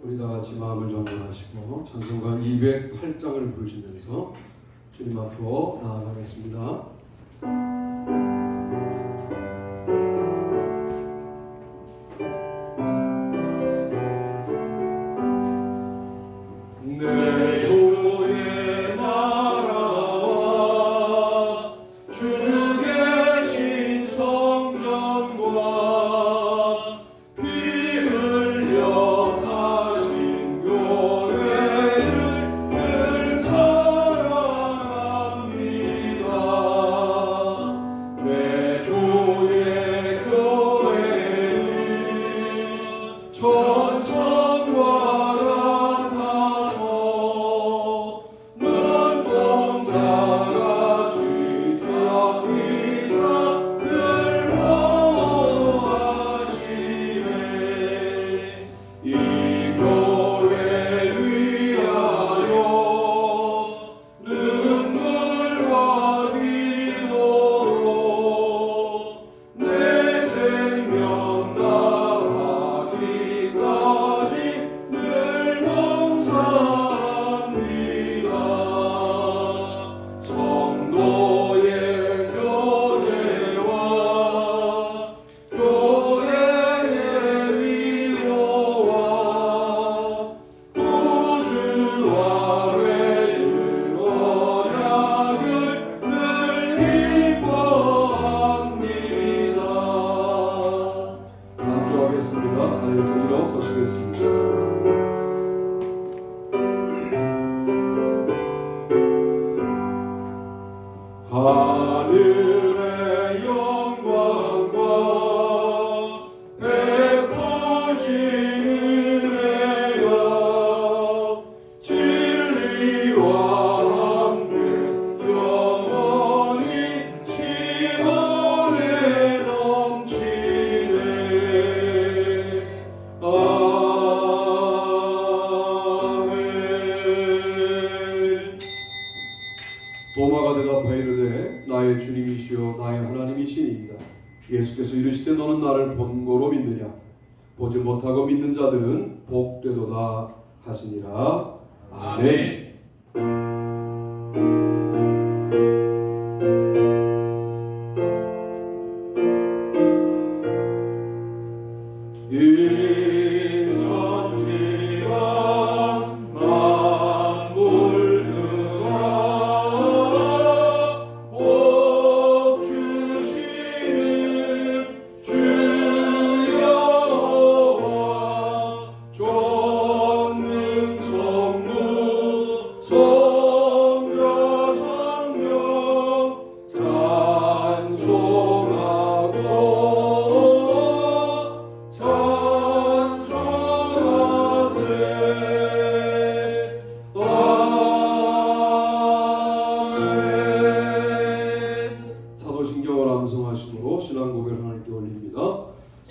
우리 다 같이 마음을 정돈하시고 찬송가 208장을 부르시면서 주님 앞으로 나아가겠습니다. 내 주의 나라와 주 계신 성전과 피 흘려 사신 교회를 늘 사랑합니다. 내 주의 교회는 천천과 자리에서 일어서시겠습니다. 하늘의 영광과 베푸신 은혜가 진리와 함께 영원히 시온에 넘치네. 도마가 대답하여 이르되 나의 주님이시여 나의 하나님이시니이다. 예수께서 이르시되 너는 나를 본고로 믿느냐? 보지 못하고 믿는 자들은 복되도다 하시니라. 아멘.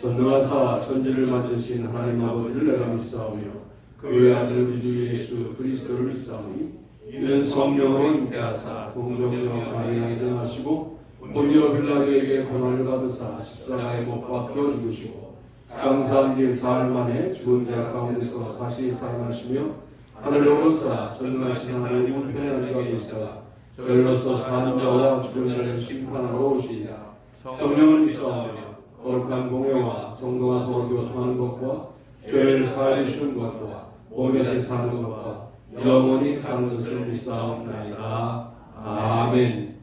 전능하사 천지를 만드신 하나님 아버지를 내가 믿사오며 그의 아들 우리 주 예수 그리스도를 믿사오니 이는 성령으로 잉태하사 동정녀 마리아에 태어나시고 본디오 빌라도에게 고난을 받으사 십자가에 못 박혀 죽으시고 장사한 지 사흘 만에 죽은 자 가운데서 다시 살아나시며 하늘로 오르사 전능하신 하나님 우편에 앉아 계시다가 저희로서 사는 자와 죽은 자를 심판하러 오시리라. 성령을 믿사오며 거룩한 공회와 성도가 서로 교통하는 것과 죄를 사하여 주시는 것과 몸에 사는 것과 영원히 사는 것을 믿사옵나이다. 아멘.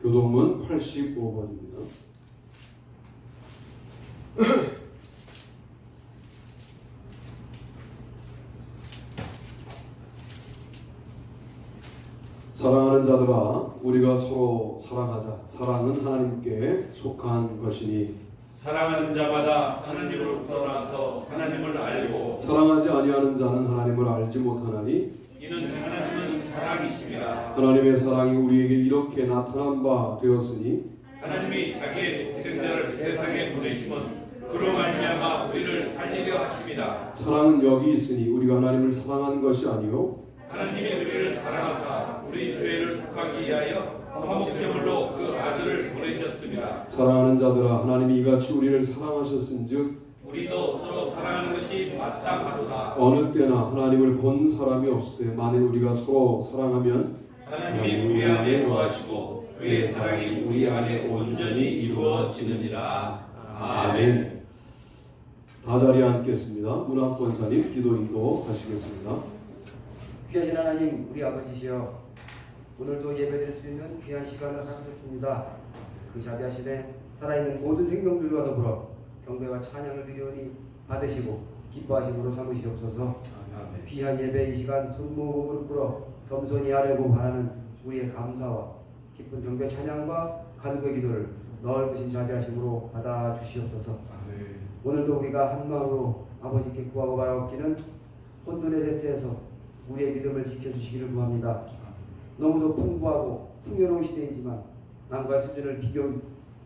교동문 85번입니다. 사랑하는 자들아 우리가 서로 사랑하자. 사랑은 하나님께 속한 것이니 사랑하는 자마다 하나님으로부터 나서 하나님을 알고 사랑하지 아니하는 자는 하나님을 알지 못하나니 이는 하나님은 사랑이십니다. 하나님의 사랑이 우리에게 이렇게 나타난 바 되었으니 하나님이 자기의 독생자를 세상에 보내심은 그로 말미암아 우리를 살리려 하십니다. 사랑은 여기 있으니 우리가 하나님을 사랑한 것이 아니요 하나님이 우리를 사랑하사 우리 죄를 속하기 위하여 화목제물로 그 아들을 보내셨습니다. 사랑하는 자들아, 하나님이 이같이 우리를 사랑하셨은즉 우리도 서로 사랑하는 것이 마땅하도다. 어느 때나 하나님을 본 사람이 없을 때 만일 우리가 서로 사랑하면 하나님이 우리 안에 거하시고 그의 사랑이 우리 안에 온전히 이루어지느니라. 아멘. 다 자리에 앉겠습니다. 문학 권사님 기도 인도 하시겠습니다. 귀하신 하나님, 우리 아버지시여, 오늘도 예배드릴 수 있는 귀한 시간을 가졌습니다. 그 자비하심에 살아있는 모든 생명들과 더불어 경배와 찬양을 드리오니 받으시고 기뻐하심으로 삼으시옵소서. 귀한 예배 이 시간 손 모으고 무릎 꿇어 겸손히 아뢰고 바라는 우리의 감사와 기쁜 경배 찬양과 간구의 기도를 넓으신 자비하심으로 받아주시옵소서. 오늘도 우리가 한 마음으로 아버지께 구하고 바라옵기는 혼돈의 세태에서 우리의 믿음을 지켜주시기를 구합니다. 너무도 풍부하고 풍요로운 시대이지만 남과의 수준을 비교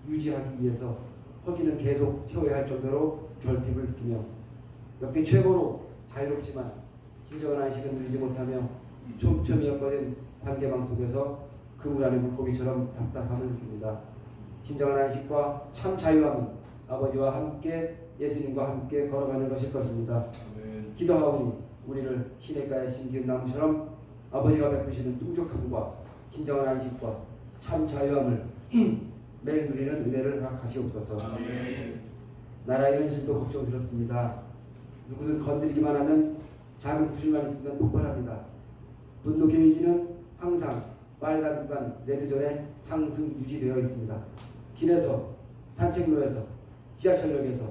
유지하기 위해서 허기는 계속 채워야 할 정도로 결핍을 느끼며 역대 최고로 자유롭지만 진정한 안식은 누리지 못하며 촘촘히 엮어진 관계망 속에서 그물 안의 물고기처럼 답답함을 느낍니다. 진정한 안식과 참 자유함은 아버지와 함께 예수님과 함께 걸어가는 것일 것입니다. 기도하오니 우리를 시냇가에 심기운 나무처럼 아버지가 베푸시는 풍족함과 진정한 안식과 참 자유함을 매일 누리는 은혜를 허락하시옵소서. 나라의 현실도 걱정스럽습니다. 누구든 건드리기만 하면 작은 구실만 있으면 폭발합니다. 분노 게이지는 항상 빨간 구간 레드존에 상승 유지되어 있습니다. 길에서, 산책로에서, 지하철역에서,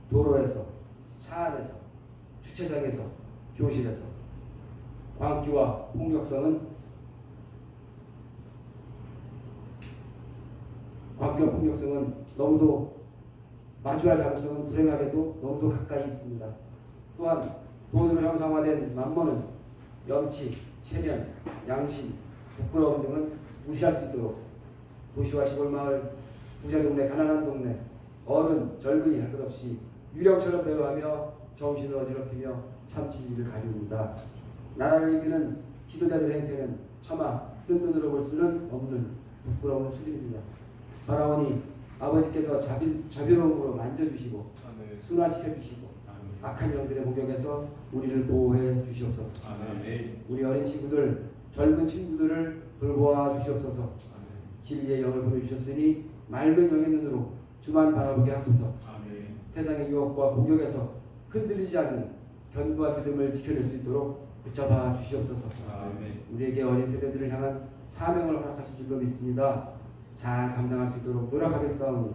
도로에서, 차 안에서, 주차장에서, 교실에서 광기와 폭력성은 너무도 마주할 가능성은 불행하게도 너무도 가까이 있습니다. 또한 돈으로 형상화된 만몬은 염치, 체면, 양심, 부끄러움 등은 무시할 수 있도록 도시와 시골 마을, 부자 동네, 가난한 동네, 어른, 젊은이 할 것 없이 유령처럼 대우하며 정신을 어지럽히며 참 진리를 가리웁니다. 나라를 이끄는 지도자들의 행태는 차마 뜬 눈으로 볼 수는 없는 부끄러운 수준입니다. 바라오니 아버지께서 자비로움으로 만져주시고 순화시켜주시고 악한 영들의 공격에서 우리를 보호해 주시옵소서. 우리 어린 친구들, 젊은 친구들을 돌보아 주시옵소서. 진리의 영을 보내주셨으니 맑은 영의 눈으로 주만 바라보게 하소서. 세상의 유혹과 공격에서 흔들리지 않는 견고한 믿음을 지켜낼 수 있도록 붙잡아 주시옵소서. 우리에게 어린 세대들을 향한 사명을 허락하신 줄로 믿습니다. 잘 감당할 수 있도록 노력하겠사오니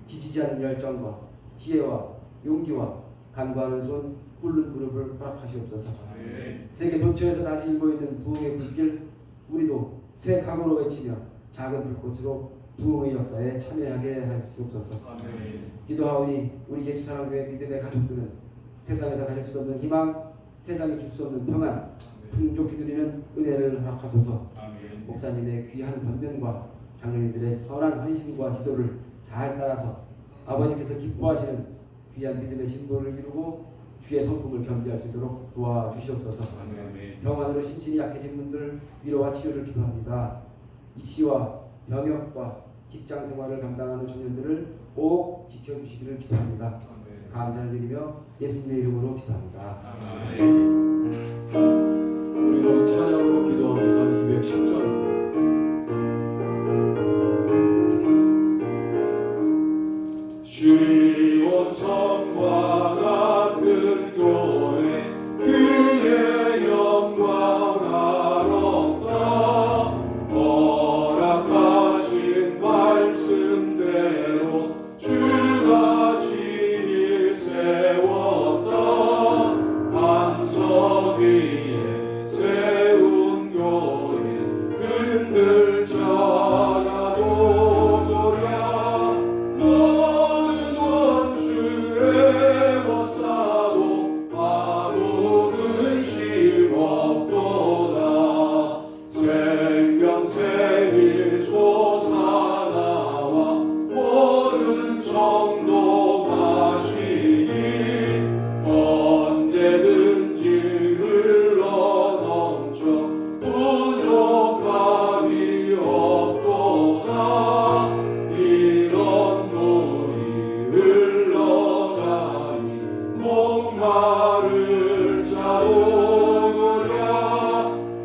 지치지 않는 열정과 지혜와 용기와 간구하는 손, 꿇는 무릎을 허락하시옵소서. 세계 도처에서 다시 일고 있는 부흥의 불길, 우리도 새 각오로 외치며 작은 불꽃으로 부흥의 역사에 참여하게 하시옵소서. 기도하오니 우리 예수사랑교회 믿음의 가족들은 세상에서 가질 수 없는 희망, 세상이 줄 수 없는 평안, 풍족히 누리는 은혜를 허락하소서. 목사님의 귀한 변변과 장로님들의 선한 헌신과 지도를 잘 따라서 아버지께서 기뻐하시는 귀한 믿음의 신도를 이루고 주의 성품을 겸비할 수 있도록 도와주시옵소서. 병환으로 심신이 약해진 분들 위로와 치료를 기도합니다. 입시와 병역과 직장생활을 감당하는 청년들을 꼭 지켜주시기를 기도합니다. 감사를 드리며 예수님의 이름으로 기도합니다. 우리도 찬양으로 기도합니다. 210절입니다. 시온 성과 같은 교회 그의 영광 아름다 허락하신 말씀대로 주가 진리 세웠다 반석 위에 세운 교회 흔들 자라고 노랴 모든 원수의 종말을 짜오고야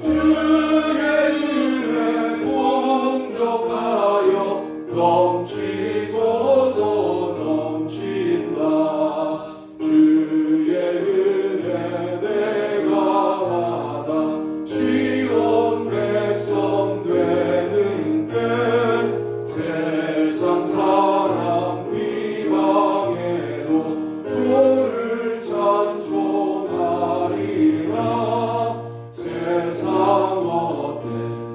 주의 은혜 공족하여 넘치고 또 넘친다. 주의 은혜 내가 받아 지온 백성 되는 때 세상 사람 비방해도 주를 찬송하리라. 세상 어때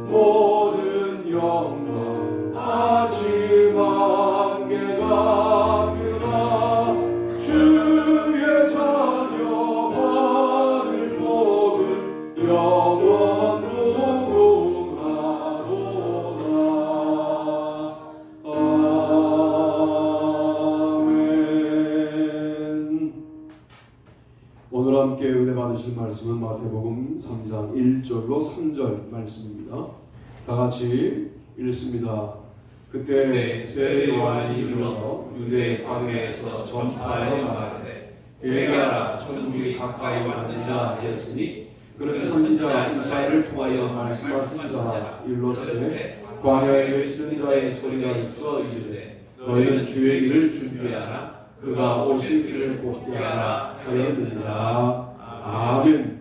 모든 영광 아침한 개 같으나 주의 자녀 받을 복은 영원 무궁하도다. 아멘. 오늘 함께 은혜 받으실 말씀은 마태복음 3장 1절로 3절 말씀입니다. 다 같이 읽습니다. 그때 세례 요한이 일러 유대 광야에서 전파하여 말하되 회개하라 천국이 가까이 왔느니라 하였으니 그는 선지자 이사야를 통하여 말씀하신 자라. 일러스되 광야에 외치는 자의 소리가 있어 이르되 너희는 주의 길을 준비하라 그가 오실 길을 곧게 하라 하였느니라. 아멘.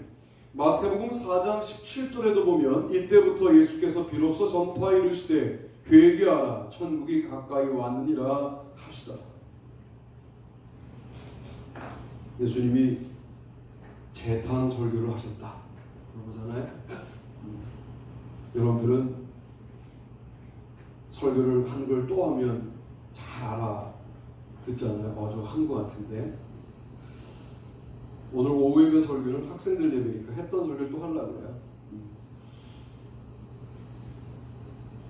마태복음 4장 17절에도 보면 이때부터 예수께서 비로소 전파 이르시되 회개하라 천국이 가까이 왔느니라 하시다. 예수님이 재탄 설교를 하셨다 그런 거잖아요. 여러분들은 설교를 한 걸 또 하면 잘 알아 듣잖아요. 맞아 한 거 같은데 오늘 오후 예배 설교는 학생들 예배니까 했던 설교를 또 하려고 그래요.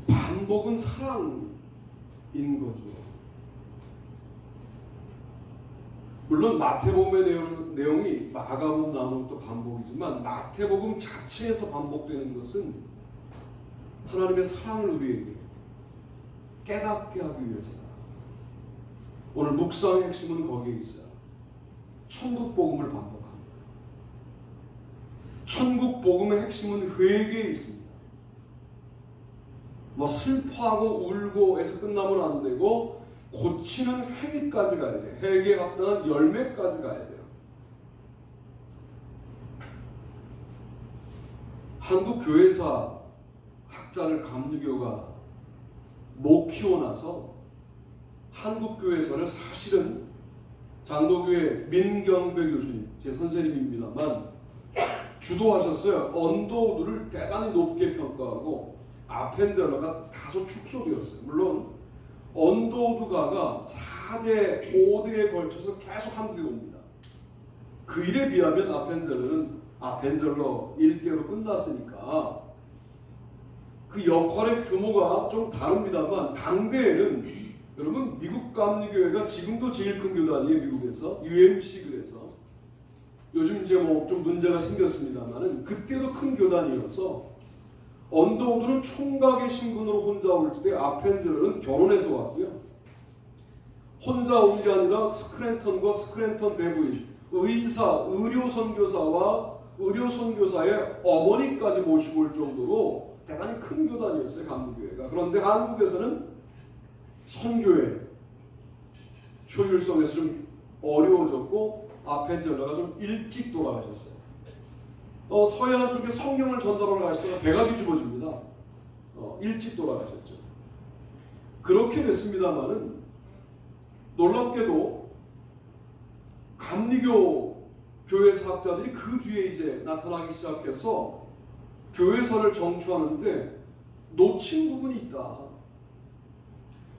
반복은 사랑인 거죠. 물론 마태복음의 내용이 마가복음 나오는 것도 반복이지만 마태복음 자체에서 반복되는 것은 하나님의 사랑을 우리에게 깨닫게 하기 위해서다. 오늘 묵상의 핵심은 거기에 있어요. 천국 복음을 반복합니다. 천국 복음의 핵심은 회개에 있습니다. 뭐 슬퍼하고 울고 해서 끝나면 안 되고 고치는 회개까지 가야 돼요. 회개에 합당한 열매까지 가야 돼요. 한국 교회사 학자를 감리교가 못 키워놔서 한국 교회사를 사실은 장로교회 민경배 교수님, 제 선생님입니다만 주도하셨어요. 언더우드를 대단히 높게 평가하고 아펜젤러가 다소 축소되었어요. 물론 언더우드가가 4대, 5대에 걸쳐서 계속 한국에 옵니다. 그 일에 비하면 아펜젤러 1대로 끝났으니까 그 역할의 규모가 좀 다릅니다만 당대에는 여러분 미국 감리교회가 지금도 제일 큰 교단이에요. 미국에서 UMC 그래서 요즘 이제 뭐 좀 문제가 생겼습니다만은 그때도 큰 교단이어서 언더우드는 총각의 신분으로 혼자 올 때 아펜젤러는 결혼해서 왔고요. 혼자 온 게 아니라 스크랜턴과 스크랜턴 대부인, 의사, 의료 선교사와 의료 선교사의 어머니까지 모시고 올 정도로 대단히 큰 교단이었어요. 감리교회가. 그런데 한국에서는 선교의 효율성에서 좀 어려워졌고 아펜젤러가 좀 일찍 돌아가셨어요. 서양 쪽에 성경을 전달하러 가시다가 배가 뒤집어집니다. 일찍 돌아가셨죠. 그렇게 됐습니다마는 놀랍게도 감리교 교회 사학자들이 그 뒤에 이제 나타나기 시작해서 교회사를 정추하는데 놓친 부분이 있다.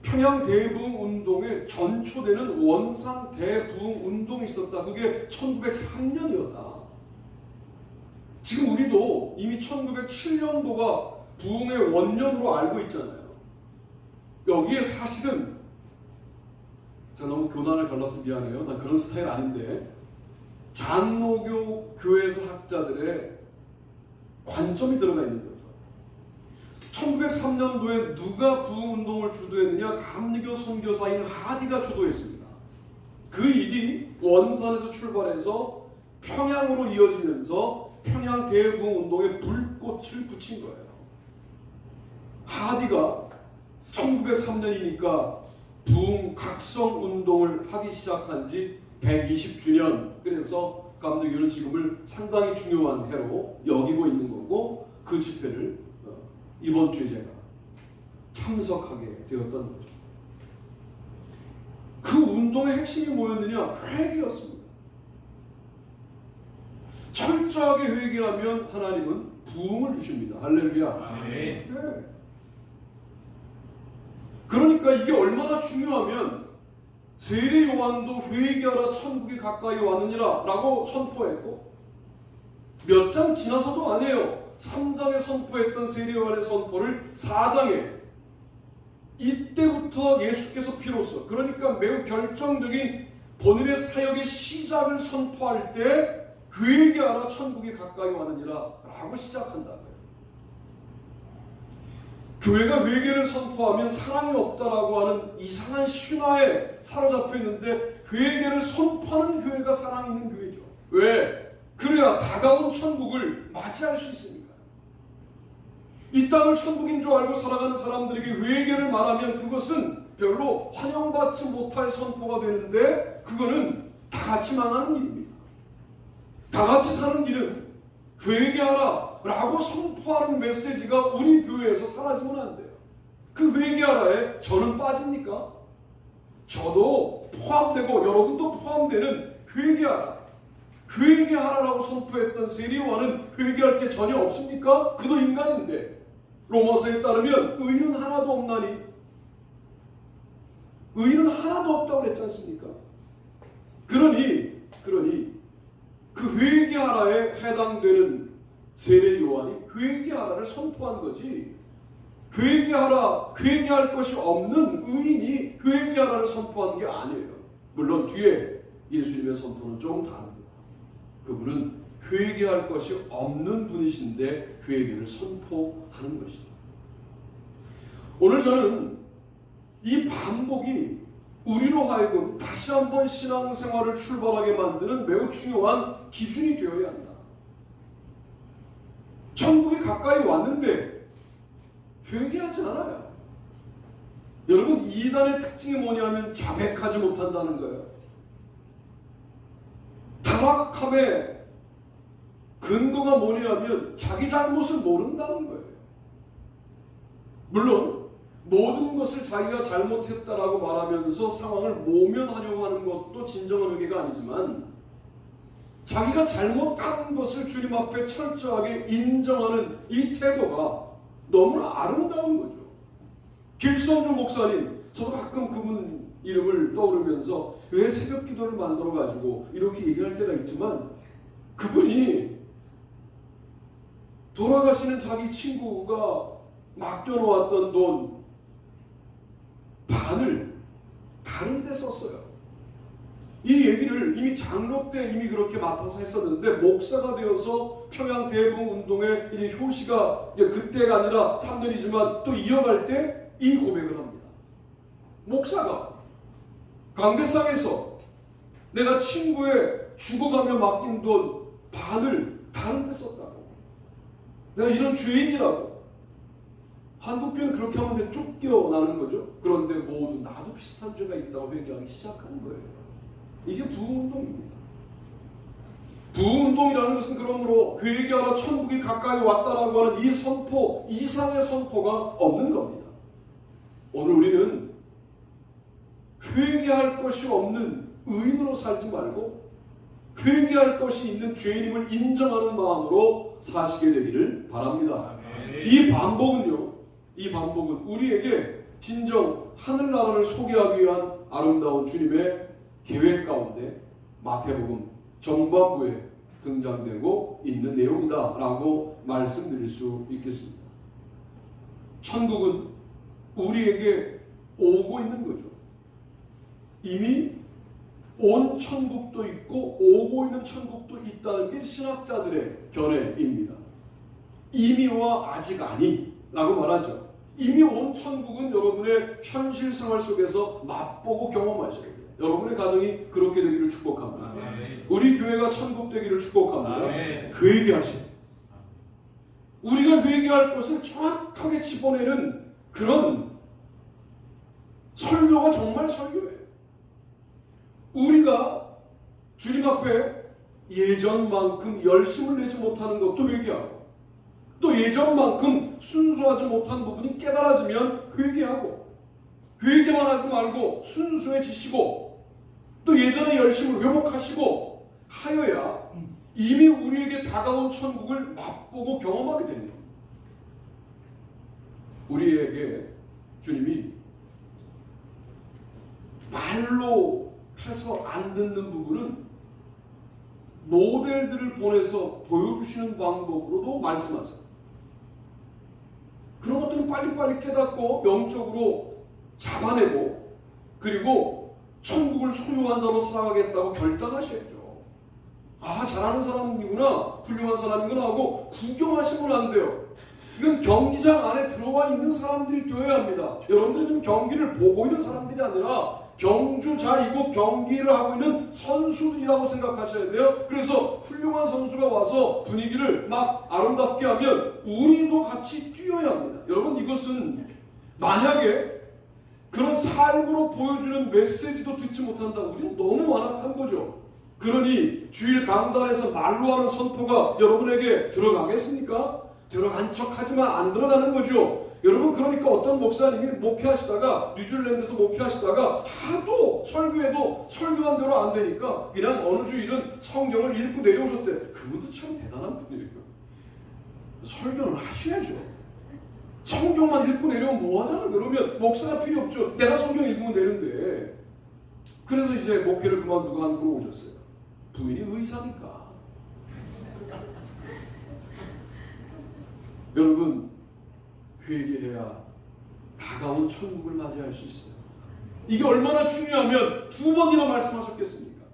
평양 대부흥 운동에 전초되는 원산 대부흥 운동이 있었다. 그게 1903년이었다. 지금 우리도 이미 1907년도가 부흥의 원년으로 알고 있잖아요. 여기에 사실은 제가 너무 교단을 갈라서 미안해요. 난 그런 스타일 아닌데 장로교 교회사 학자들의 관점이 들어가 있는 거죠. 1903년도에 누가 부흥운동을 주도했느냐? 감리교 선교사인 하디가 주도했습니다. 그 일이 원산에서 출발해서 평양으로 이어지면서 평양 대부흥 운동에 불꽃을 붙인 거예요. 하디가 1903년이니까 부흥 각성 운동을 하기 시작한 지 120주년. 그래서 감독교는 지금을 상당히 중요한 해로 여기고 있는 거고, 그 집회를 이번 주에 제가 참석하게 되었던 거죠. 그 운동의 핵심이 뭐였느냐? 회개였습니다. 철저하게 회개하면 하나님은 부흥을 주십니다. 할렐루야. 아멘. 네. 그러니까 이게 얼마나 중요하면 세례 요한도 회개하라 천국이 가까이 왔느니라 라고 선포했고, 몇 장 지나서도 아니에요. 3장에 선포했던 세례 요한의 선포를 4장에, 이때부터 예수께서 비로소, 그러니까 매우 결정적인 본인의 사역의 시작을 선포할 때 회개하라 천국이 가까이 왔느니라 라고 시작한다고요. 교회가 회개를 선포하면 사랑이 없다라고 하는 이상한 신화에 사로잡혀 있는데, 회개를 선포하는 교회가 사랑이 있는 교회죠. 왜? 그래야 다가온 천국을 맞이할 수 있으니까. 이 땅을 천국인 줄 알고 살아가는 사람들에게 회개를 말하면 그것은 별로 환영받지 못할 선포가 되는데, 그거는 다 같이 망하는 일입니다. 다 같이 사는 길은 회개하라 라고 선포하는 메시지가 우리 교회에서 사라지면 안 돼요. 그 회개하라에 저는 빠집니까? 저도 포함되고 여러분도 포함되는 회개하라, 회개하라라고 선포했던 세례 요한은 회개할 게 전혀 없습니까? 그도 인간인데. 로마서에 따르면 의인은 하나도 없나니, 의인은 하나도 없다고 그랬지 않습니까? 그러니 그 회개하라에 해당되는 세례 요한이 회개하라를 선포한 거지, 회개하라, 회개할 것이 없는 의인이 회개하라를 선포한 게 아니에요. 물론 뒤에 예수님의 선포는 조금 다릅니다. 그분은 회개할 것이 없는 분이신데 회개를 선포하는 것이죠. 오늘 저는 이 반복이 우리로 하여금 다시 한번 신앙생활을 출발하게 만드는 매우 중요한 기준이 되어야 한다. 천국이 가까이 왔는데 회개하지 않아요. 여러분, 이단의 특징이 뭐냐면 자백하지 못한다는 거예요. 타락함의 근거가 뭐냐면 자기 잘못을 모른다는 거예요. 물론 모든 것을 자기가 잘못했다라고 말하면서 상황을 모면하려고 하는 것도 진정한 회개가 아니지만, 자기가 잘못한 것을 주님 앞에 철저하게 인정하는 이 태도가 너무나 아름다운 거죠. 길성주 목사님, 저도 가끔 그분 이름을 떠오르면서 왜 새벽 기도를 만들어 가지고 이렇게 얘기할 때가 있지만, 그분이 돌아가시는 자기 친구가 맡겨놓았던 돈 반을 다른 데 썼어요. 이 얘기를 이미 장로 때 이미 그렇게 맡아서 했었는데, 목사가 되어서 평양 대부흥 운동의 이제 효시가 이제 그때가 아니라 3년이지만 또 이어갈 때 이 고백을 합니다. 목사가 강대상에서 내가 친구의 죽어가며 맡긴 돈 반을 다른 데 썼다고. 내가 이런 죄인이라고. 한국교회는 그렇게 하면 쫓겨나는 거죠. 그런데 모두 나도 비슷한 죄가 있다고 회개하기 시작하는 거예요. 이게 부흥운동입니다. 부흥운동이라는 것은 그러므로 회개하라 천국이 가까이 왔다라고 하는 이 선포 이상의 선포가 없는 겁니다. 오늘 우리는 회개할 것이 없는 의인으로 살지 말고 회개할 것이 있는 죄인임을 인정하는 마음으로 사시게 되기를 바랍니다. 이 반복은 우리에게 진정 하늘나라를 소개하기 위한 아름다운 주님의 계획 가운데 마태복음 정반부에 등장되고 있는 내용이다 라고 말씀드릴 수 있겠습니다. 천국은 우리에게 오고 있는 거죠. 이미 온 천국도 있고 오고 있는 천국도 있다는 게 신학자들의 견해입니다. 이미와 아직 아니 라고 말하죠. 이미 온 천국은 여러분의 현실 생활 속에서 맛보고 경험하셔야 돼요. 여러분의 가정이 그렇게 되기를 축복합니다. 아멘. 우리 교회가 천국 되기를 축복합니다. 아멘. 회개하시고 우리가 회개할 것을 정확하게 짚어내는 그런 설교가 정말 설교예요. 우리가 주님 앞에 예전만큼 열심을 내지 못하는 것도 회개하고, 또 예전만큼 순수하지 못한 부분이 깨달아지면 회개하고, 회개만 하지 말고 순수해지시고 또 예전의 열심을 회복하시고 하여야 이미 우리에게 다가온 천국을 맛보고 경험하게 됩니다. 우리에게 주님이 말로 해서 안 듣는 부분은 모델들을 보내서 보여주시는 방법으로도 말씀하세요. 그런 것들은 빨리빨리 깨닫고 영적으로 잡아내고 그리고 천국을 소유한 자로 살아가겠다고 결단하셔야죠. 아, 잘하는 사람이구나, 훌륭한 사람이구나 하고 구경하시면 안 돼요. 이건 경기장 안에 들어와 있는 사람들이 되어야 합니다. 여러분들 좀 경기를 보고 있는 사람들이 아니라 경주자이고 경기를 하고 있는 선수들이라고 생각하셔야 돼요. 그래서 훌륭한 선수가 와서 분위기를 막 아름답게 하면 우리도 같이 뛰어야 합니다. 여러분, 이것은 만약에 그런 삶으로 보여주는 메시지도 듣지 못한다, 우리는 너무 완악한 거죠. 그러니 주일 강단에서 말로 하는 선포가 여러분에게 들어가겠습니까? 들어간 척 하지만 안 들어가는 거죠. 여러분, 그러니까 어떤 목사님이 목회하시다가 뉴질랜드에서 목회하시다가 하도 설교해도 설교한 대로 안 되니까 그냥 어느 주일은 성경을 읽고 내려오셨대. 그것도 참 대단한 분이에요. 설교는 하셔야죠. 성경만 읽고 내려오면 뭐하잖아. 그러면 목사가 필요 없죠. 내가 성경 읽으면 되는데. 그래서 이제 목회를 그만두고 한국으로 오셨어요. 부인이 의사니까. 여러분, 회개해야 다가온 천국을 맞이할 수 있어요. 이게 얼마나 중요하면 2번이나 말씀하셨겠습니까?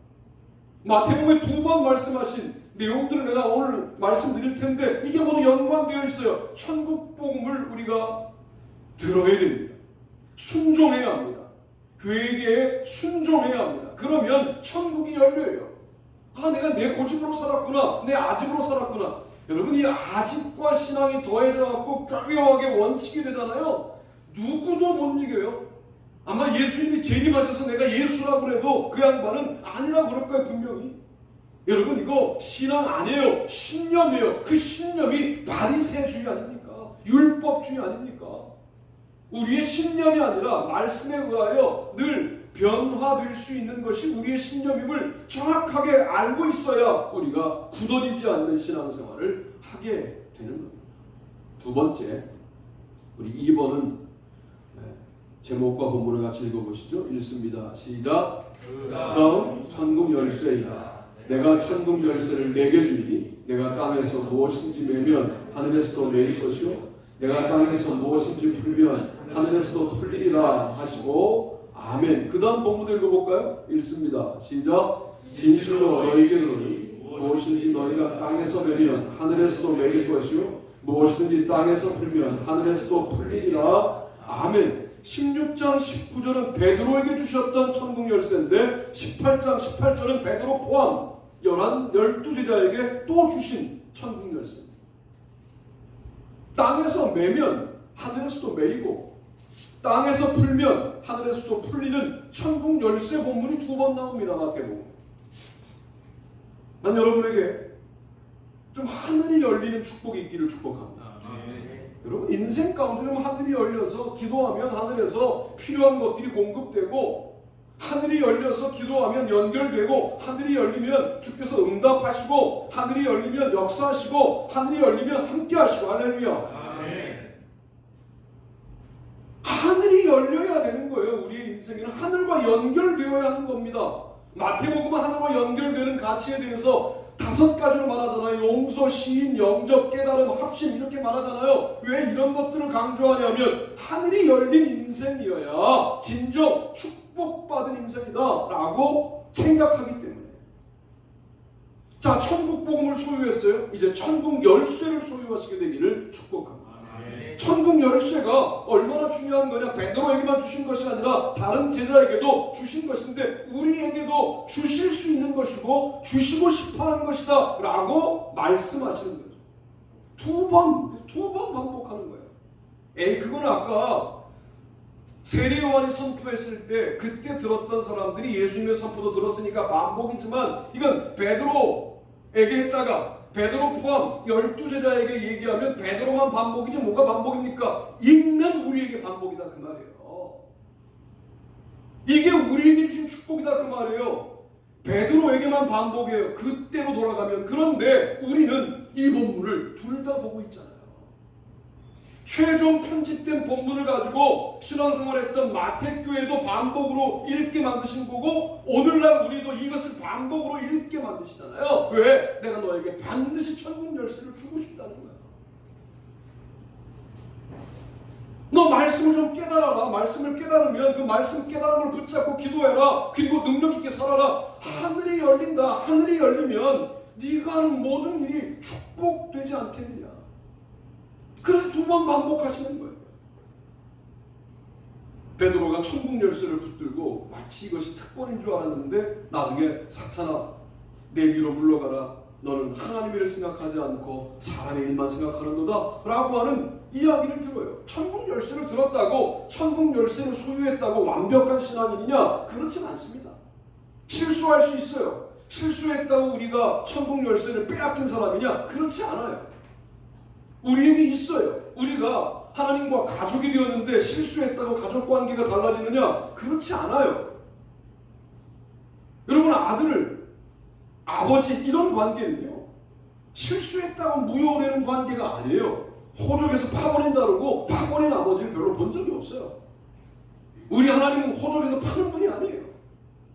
마태복음에 2번 말씀하신 내용들을 내가 오늘 말씀드릴 텐데 이게 모두 연관되어 있어요. 천국 복음을 우리가 들어야 됩니다. 순종해야 합니다. 회개에 순종해야 합니다. 그러면 천국이 열려요. 아, 내가 내 고집으로 살았구나, 내 아집으로 살았구나. 여러분, 이 아집과 신앙이 더해져갖고 교묘하게 원칙이 되잖아요. 누구도 못 이겨요. 아마 예수님이 재림하셔서 내가 예수라고 해도 그 양반은 아니라고 그럴 거예요, 분명히. 여러분, 이거 신앙 아니에요. 신념이에요. 그 신념이 바리새주의 아닙니까? 율법주의 아닙니까? 우리의 신념이 아니라 말씀에 의하여 늘 변화될 수 있는 것이 우리의 신념임을 정확하게 알고 있어야 우리가 굳어지지 않는 신앙생활을 하게 되는 겁니다. 2번째, 우리 2번은 제목과 본문을 같이 읽어보시죠. 읽습니다. 시작. 그다음 천국 열쇠이다. 내가 천국 열쇠를 내게 주리니 내가 땅에서 무엇인지 매면 하늘에서도 매일 것이요 내가 땅에서 무엇인지 풀면 하늘에서도 풀리리라 하시고 아멘. 그 다음 본문 읽어볼까요? 읽습니다. 시작. 진실로 너희에게 이르노니 무엇인지 너희가 땅에서 매면 하늘에서도 매일 것이요 무엇이든지 땅에서 풀면 하늘에서도 풀리리라. 아멘. 16장 19절은 베드로에게 주셨던 천국 열쇠인데 18장 18절은 베드로 포함 12제자에게 또 주신 천국 열쇠입니다. 땅에서 매면 하늘에서도 매이고 땅에서 풀면 하늘에서도 풀리는 천국 열쇠 본문이 2번 나옵니다. 마태복음. 난 여러분에게 좀 하늘이 열리는 축복이 있기를 축복합니다. 여러분, 인생 가운데 좀 하늘이 열려서 기도하면 하늘에서 필요한 것들이 공급되고 하늘이 열려서 기도하면 연결되고 하늘이 열리면 주께서 응답하시고 하늘이 열리면 역사하시고 하늘이 열리면 함께하시고 할렐루야. 하늘이 열려야 되는 거예요. 우리의 인생에는 하늘과 연결되어야 하는 겁니다. 마태복음은 하늘과 연결되는 가치에 대해서 5가지로 말하잖아요. 용서, 시인, 영접, 깨달음, 합심 이렇게 말하잖아요. 왜 이런 것들을 강조하냐면 하늘이 열린 인생이어야 진정 축복받은 인생이다 라고 생각하기 때문에. 자, 천국 복음을 소유했어요. 이제 천국 열쇠를 소유하시게 되기를 축복합니다. 천국 열쇠가 얼마나 중요한 거냐. 베드로에게만 주신 것이 아니라 다른 제자에게도 주신 것인데 우리에게도 주실 수 있는 것이고 주시고 싶어하는 것이다 라고 말씀하시는 거죠. 두 번 반복하는 거예요. 그건 아까 세례 요한이 선포했을 때 그때 들었던 사람들이 예수님의 선포도 들었으니까 반복이지만 이건 베드로에게 했다가 베드로 포함 12제자에게 얘기하면 베드로만 반복이지 뭐가 반복입니까? 읽는 우리에게 반복이다 그 말이에요. 이게 우리에게 주신 축복이다 그 말이에요. 베드로에게만 반복해요. 그때로 돌아가면. 그런데 우리는 이 본문을 둘 다 보고 있잖아요. 최종 편집된 본문을 가지고 신앙생활했던 마태교회도 반복으로 읽게 만드신 거고 오늘날 우리도 이것을 반복으로 읽게 만드시잖아요. 왜? 내가 너에게 반드시 천국 열쇠를 주고 싶다는 거야. 너 말씀을 좀 깨달아라. 말씀을 깨달으면 그 말씀 깨달음을 붙잡고 기도해라. 그리고 능력 있게 살아라. 하늘이 열린다. 하늘이 열리면 네가 하는 모든 일이 축복되지 않겠느냐. 그래서 두 번 반복하시는 거예요. 베드로가 천국 열쇠를 붙들고 마치 이것이 특권인 줄 알았는데 나중에 사탄아 내 뒤로 물러가라. 너는 하나님의 일을 생각하지 않고 사람의 일만 생각하는도다 라고 하는 이야기를 들어요. 천국 열쇠를 들었다고 천국 열쇠를 소유했다고 완벽한 신앙인이냐? 그렇진 않습니다. 실수할 수 있어요. 실수했다고 우리가 천국 열쇠를 빼앗긴 사람이냐? 그렇지 않아요. 우리에게 있어요. 우리가 하나님과 가족이 되었는데 실수했다고 가족 관계가 달라지느냐? 그렇지 않아요. 여러분 아들, 아버지 이런 관계는요. 실수했다고 무효되는 관계가 아니에요. 호적에서 파보낸다고 파보낸 아버지를 별로 본 적이 없어요. 우리 하나님은 호적에서 파는 분이 아니에요.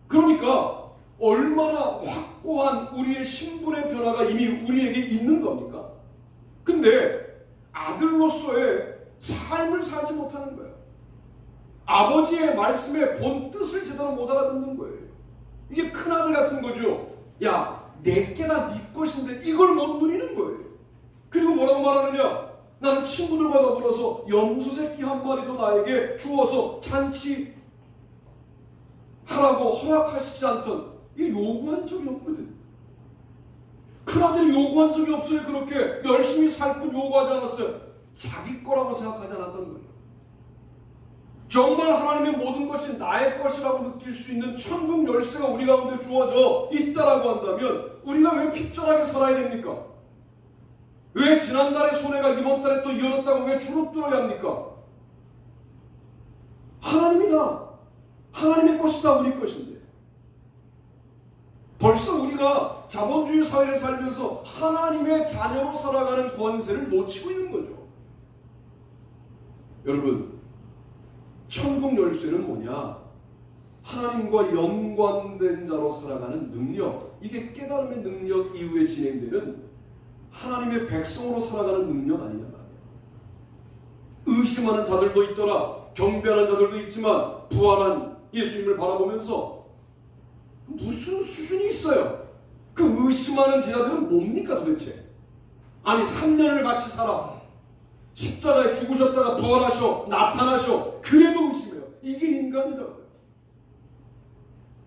그러니까 얼마나 확고한 우리의 신분의 변화가 이미 우리에게 있는 겁니까? 근데 아들로서의 삶을 살지 못하는 거예요. 아버지의 말씀의 본 뜻을 제대로 못 알아듣는 거예요. 이게 큰아들 같은 거죠. 야, 내게가 네 것인데 이걸 못 누리는 거예요. 그리고 뭐라고 말하느냐? 나는 친구들과 더불어서 염소 새끼 한 마리도 나에게 주어서 잔치하라고 허락하시지 않던 이게 요구한 적이 없거든. 큰아들이 요구한 적이 없어요. 그렇게 열심히 살 뿐 요구하지 않았어요. 자기 거라고 생각하지 않았던 거예요. 정말 하나님의 모든 것이 나의 것이라고 느낄 수 있는 천국 열쇠가 우리 가운데 주어져 있다라고 한다면 우리가 왜 핍절하게 살아야 됩니까? 왜 지난달의 손해가 이번 달에 또 이어졌다고 왜 주눅들어야 합니까? 하나님이다. 하나님의 것이다. 우리 것인데 벌써 우리가 자본주의 사회를 살면서 하나님의 자녀로 살아가는 권세를 놓치고 있는 거죠. 여러분, 천국 열쇠는 뭐냐? 하나님과 연관된 자로 살아가는 능력. 이게 깨달음의 능력 이후에 진행되는 하나님의 백성으로 살아가는 능력 아니냐 말이에요. 의심하는 자들도 있더라. 경배하는 자들도 있지만 부활한 예수님을 바라보면서 무슨 수준이 있어요? 그 의심하는 제자들은 뭡니까 도대체? 아니 3년을 같이 살아. 십자가에 죽으셨다가 부활하셔. 나타나셔. 그래도 의심해요. 이게 인간이라고요.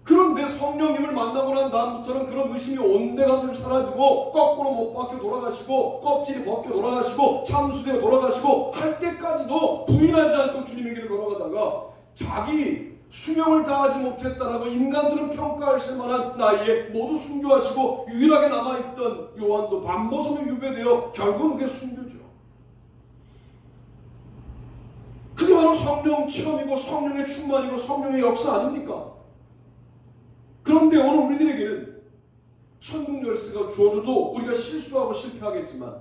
그런데 성령님을 만나고 난 다음부터는 그런 의심이 온데간데 사라지고 거꾸로 못 박혀 돌아가시고 껍질이 벗겨 돌아가시고 참수되어 돌아가시고 할 때까지도 부인하지 않고 주님의 길을 걸어가다가 자기 수명을 다하지 못했다라고 인간들은 평가하실 만한 나이에 모두 순교하시고 유일하게 남아있던 요한도 반보섬에 유배되어 결국은 그게 순교죠. 그게 바로 성령 체험이고 성령의 충만이고 성령의 역사 아닙니까? 그런데 오늘 우리들에게는 천국 열쇠가 주어져도 우리가 실수하고 실패하겠지만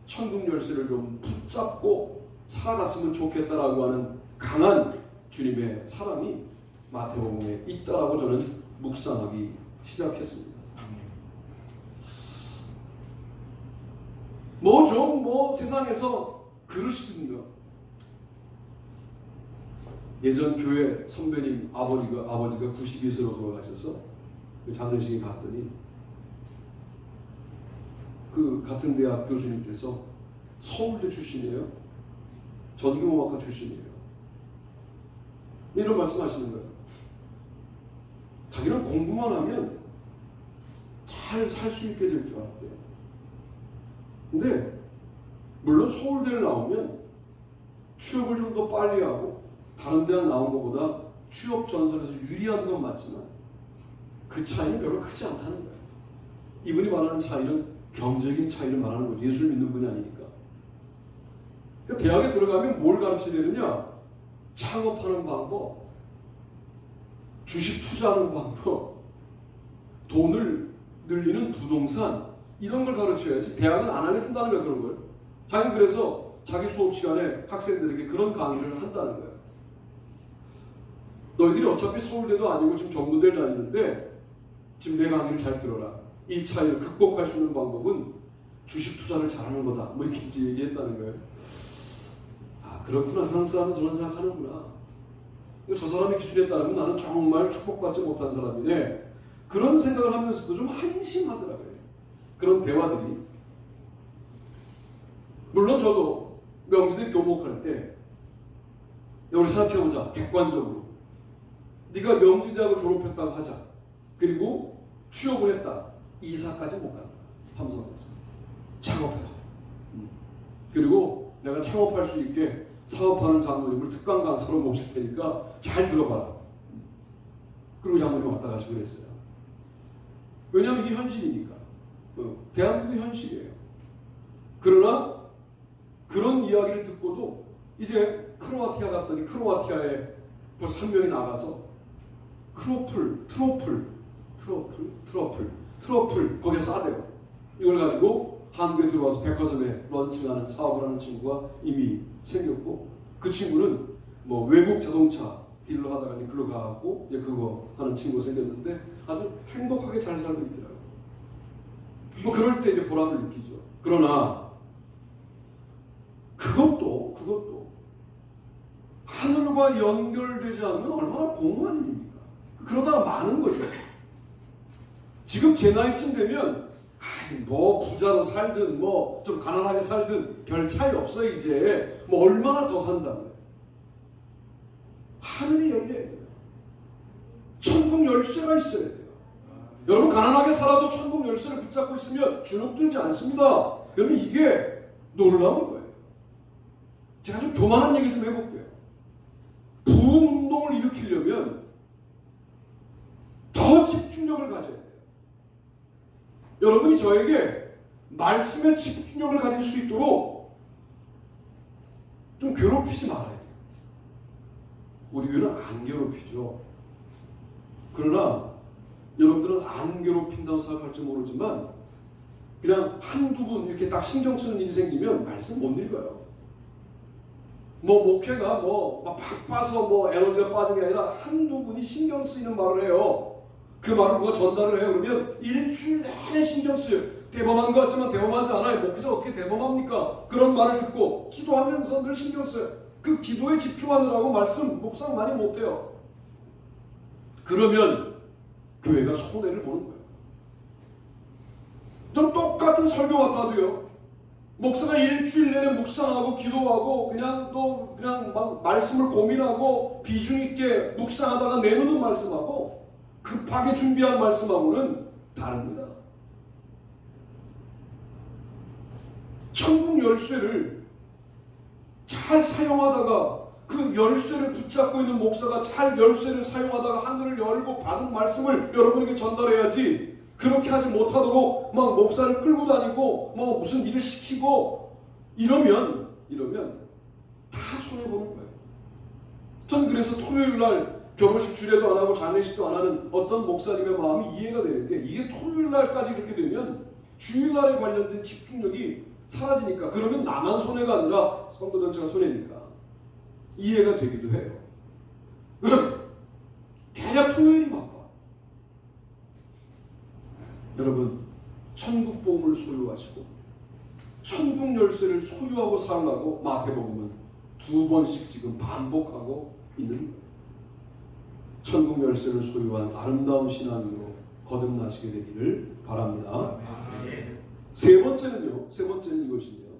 천국 열쇠를 좀 붙잡고 살아갔으면 좋겠다라고 하는 강한 주님의 사랑이 마태복음에 있다라고 저는 묵상하기 시작했습니다. 뭐죠? 세상에서 그러시던가. 예전 교회 선배님 아버지가 92세로 돌아가셔서 그 장례식에 갔더니 그 같은 대학 교수님께서 서울대 출신이에요. 전기공학과 출신이에요. 이런 말씀하시는 거예요. 자기는 공부만 하면 잘 살 수 있게 될 줄 알았대요. 근데 물론 서울대를 나오면 취업을 좀 더 빨리 하고 다른 대학 나온 것보다 취업 전선에서 유리한 건 맞지만 그 차이는 별로 크지 않다는 거예요. 이분이 말하는 차이는 경제적인 차이를 말하는 거죠. 예수를 믿는 분이 아니니까. 그러니까 대학에 들어가면 뭘 가르쳐야 되느냐? 창업하는 방법, 주식 투자하는 방법, 돈을 늘리는 부동산, 이런 걸 가르쳐야지 대학은 안 알려준다는 거예요. 그런 걸. 자기는 그래서 자기 수업 시간에 학생들에게 그런 강의를 한다는 거예요. 너희들이 어차피 서울대도 아니고 지금 정도대를 다니는데 지금 내 강의를 잘 들어라. 이 차이를 극복할 수 있는 방법은 주식 투자를 잘하는 거다. 뭐 이렇게 얘기했다는 거예요. 아, 그렇구나. 세상 사람은 저런 생각하는구나. 저 사람의 기준에 따르면 나는 정말 축복받지 못한 사람이네. 그런 생각을 하면서도 좀 한심하더라고요. 그런 대화들이. 물론 저도 명지대 교목할 때 우리 생각해보자. 객관적으로. 네가 명지대학을 졸업했다고 하자. 그리고 취업을 했다. 이사까지 못 간다. 삼성에서. 창업해라. 그리고 내가 창업할 수 있게 사업하는 장로님을 특강 강사로 모실 테니까 잘 들어봐라. 그리고 장로님 왔다 가시고 그랬어요. 왜냐하면 이게 현실이니까. 대한민국의 현실이에요. 그러나 그런 이야기를 듣고도 이제 크로아티아 갔더니 크로아티아에 벌써 한 명이 나가서 트러플 거기에 싸대요. 이걸 가지고 한국에 들어와서 백화점에 런칭하는 사업을 하는 친구가 이미 생겼고, 그 친구는 뭐 외국 자동차 딜러 하다가 이제 글로 가고 이제 그거 하는 친구가 생겼는데 아주 행복하게 잘 살고 있더라고요. 뭐 그럴 때 이제 보람을 느끼죠. 그러나 그것도 하늘과 연결되지 않으면 얼마나 공허한 일입니까? 그러다가 많은 거죠. 지금 제 나이쯤 되면 뭐 부자로 살든 뭐 좀 가난하게 살든 별 차이 없어요. 이제 뭐 얼마나 더 산다고요. 하늘이 열려야 돼요. 천국 열쇠가 있어야 돼요. 여러분 가난하게 살아도 천국 열쇠를 붙잡고 있으면 주눅들지 않습니다. 여러분 이게 놀라운 거예요. 제가 좀 교만한 얘기 좀 해볼게요. 부흥운동을 일으키려면 더 집중력을 가져야 돼요. 여러분이 저에게 말씀에 집중력을 가질 수 있도록 좀 괴롭히지 말아야 돼요. 우리 교회는 안 괴롭히죠. 그러나 여러분들은 안 괴롭힌다고 생각할지 모르지만 그냥 한두 분 이렇게 딱 신경 쓰는 일이 생기면 말씀 못 읽어요. 뭐 목회가 막 바빠서 뭐 에너지가 빠진 게 아니라 한두 분이 신경 쓰이는 말을 해요. 그 말을 누가 전달을 해요. 그러면 일주일 내내 신경 쓰여요. 대범한 것 같지만 대범하지 않아요. 목회자 어떻게 대범합니까? 그런 말을 듣고 기도하면서 늘 신경 써요. 그 기도에 집중하느라고 말씀 묵상 많이 못해요. 그러면 교회가 손해를 보는 거예요. 또 똑같은 설교 같아도요. 목사가 일주일 내내 묵상하고 기도하고 그냥 막 말씀을 고민하고 비중 있게 묵상하다가 내놓는 말씀하고 급하게 준비한 말씀하고는 다릅니다. 천국 열쇠를 잘 사용하다가 그 열쇠를 붙잡고 있는 목사가 잘 열쇠를 사용하다가 하늘을 열고 받은 말씀을 여러분에게 전달해야지, 그렇게 하지 못하도록 막 목사를 끌고 다니고 뭐 무슨 일을 시키고 이러면 다 손해보는 거예요. 전 그래서 토요일날 결혼식 주례도 안 하고 장례식도 안 하는 어떤 목사님의 마음이 이해가 되는 게, 이게 토요일날까지 그렇게 되면 주일날에 관련된 집중력이 사라지니까, 그러면 나만 손해가 아니라 성도 전체가 손해니까 이해가 되기도 해요. 대략 토요일이 바빠. 여러분 천국 보험을 소유하시고 천국 열쇠를 소유하고 살라고 마태복음은 2번씩 지금 반복하고 있는 거예요. 천국 열쇠를 소유한 아름다운 신앙으로 거듭나시게 되기를 바랍니다. 세 번째는 이것인데요.